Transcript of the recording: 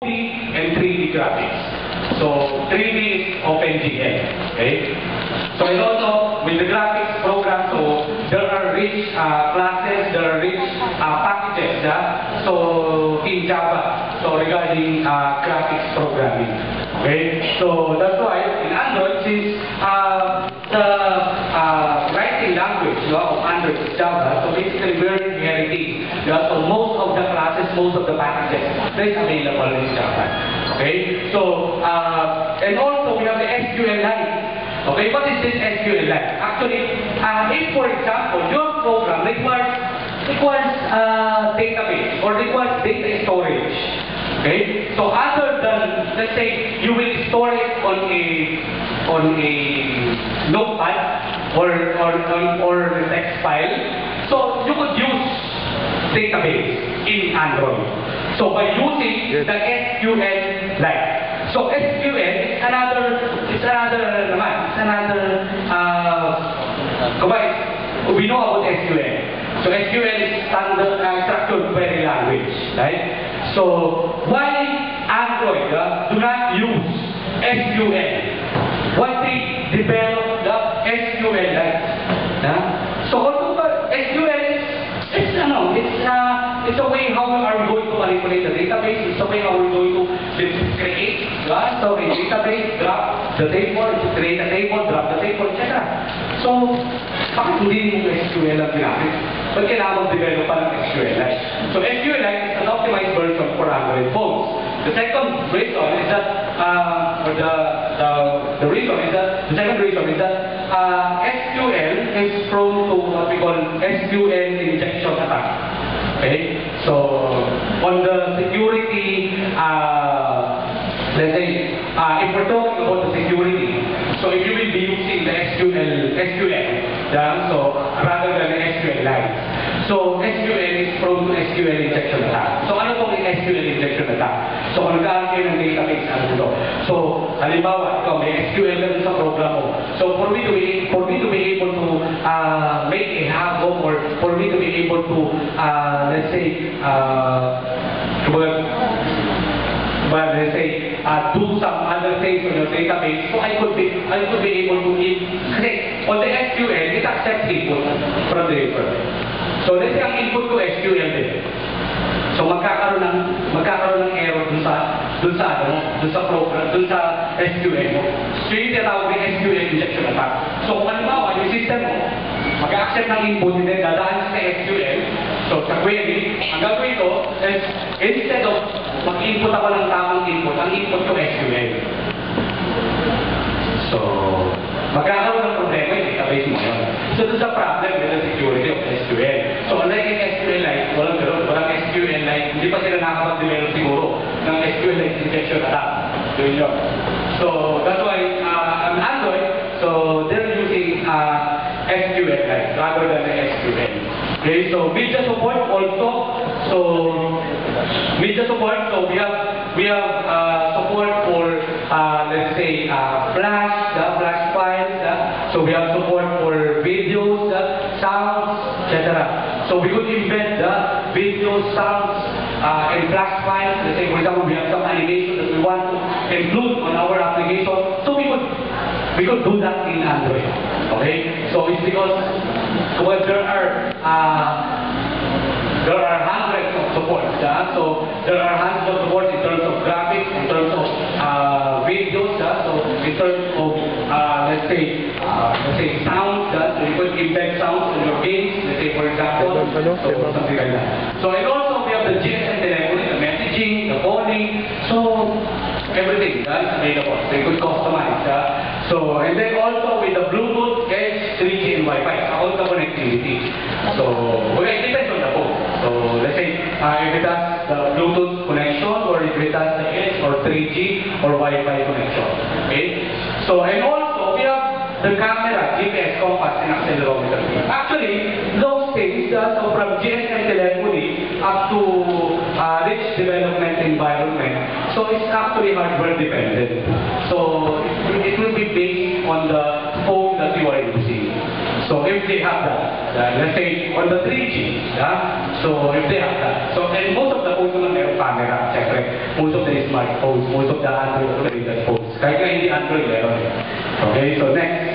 and 3D graphics. So 3D is OpenGL, okay? So and also with the graphics program, so there are rich classes, there are rich packages, so in Java, so regarding graphics programming, okay? So that's why in Android, since the writing language of Android is Java, so basically we're inheriting. So most of the classes, most of the packages that is available in Java. Okay? So, and also we have the SQLite. Okay, what is this SQLite? Actually, if for example, your program requires database or requires data storage. Okay? So other than, let's say, you will store it on a notepad or text file, so you could use database in Android. So by using the SQLite. So SQL is another we know about SQL. So SQL is standard structured query language, right? So why Android do not use SQL? Why they develop the SQLite? So also SQL it's a way how we are going to manipulate the database. It's a way how we're going to create so a database, drop the table, create a table, drop the table, etc. So, bakit hindi mo SQL ang ginamit? Ba't kailangan mag-develop pa ng SQLite? So SQLite is an optimized version for Android phones. The second reason is that, the second reason is that SQL is prone to what we call SQL injection attack. Okay? So, on the security, let's say, if we're talking about the security, so if you will be using the SQL, so rather than the SQLite. So, SQL is prone to SQL injection attack. So, ano pong SQL injection attack? So, kung nagkaroon kayo ng database, ano ito? So, halimbawa, ikaw may SQL na sa program mo. So, for me to be able to make a havoc or for me to be able to, let's say, let's say, do some other things on your database, so I could be able to kasi on the SQL, it accepts input from the user. So let's say ang input ko SQL din. So magkakaroon ng error dun sa program, dun sa SQL mo. So yung tinatawag ng SQL injection attack. So kung halimbawa yung system mo, mag-accept ng input, and then dadaan sa SQL, so sa query, ang gagawin ko is instead of mag-input ako ng tamang input, ang input ko SQL. So, magkakaroon ng problema yung database mo yun. So, doon sa problem with the security of SQL. So, unlike in SQLite, walang SQLite, hindi pa sila nakapag-develop siguro ng SQLite injection attack. Doon yun. So, that's why on Android, so they're using SQLite rather than the SQL. Okay, so media support also. So media support. So we have support for let's say flash files. So we have support for videos, sounds, etc. So we could embed the videos, sounds, and flash files. Let's say for example we have some animation that we want to include on our application. So we could do that in Android. Okay, so it's because there are hundreds of supports. So there are hundreds of supports in terms of graphics, in terms of videos. So in terms of let's say sounds. So you could embed sounds in your games. Let's say for example, so something like that. So and also we have the GSM telephony, the messaging, the calling. So everything is available. So you could customize. So and then also with the Bluetooth, Edge, 3G, and Wi-Fi, all the connectivity. So it depends on the phone. So let's say if it has the Bluetooth connection, or if it has the Edge or 3G or Wi-Fi connection. Okay. So and also we have the camera, GPS, compass, and accelerometer. Actually, those things, so from GSM telephony up to rich development environment, so it's actually hardware dependent. So it will be based on the phone that you are using. So if they have that, let's say on the 3G, so if they have that, so and most of the phones naman meron camera, syempre, most of the smartphones, most of the Android-related phones, kahit nga hindi Android meron. Okay, so next.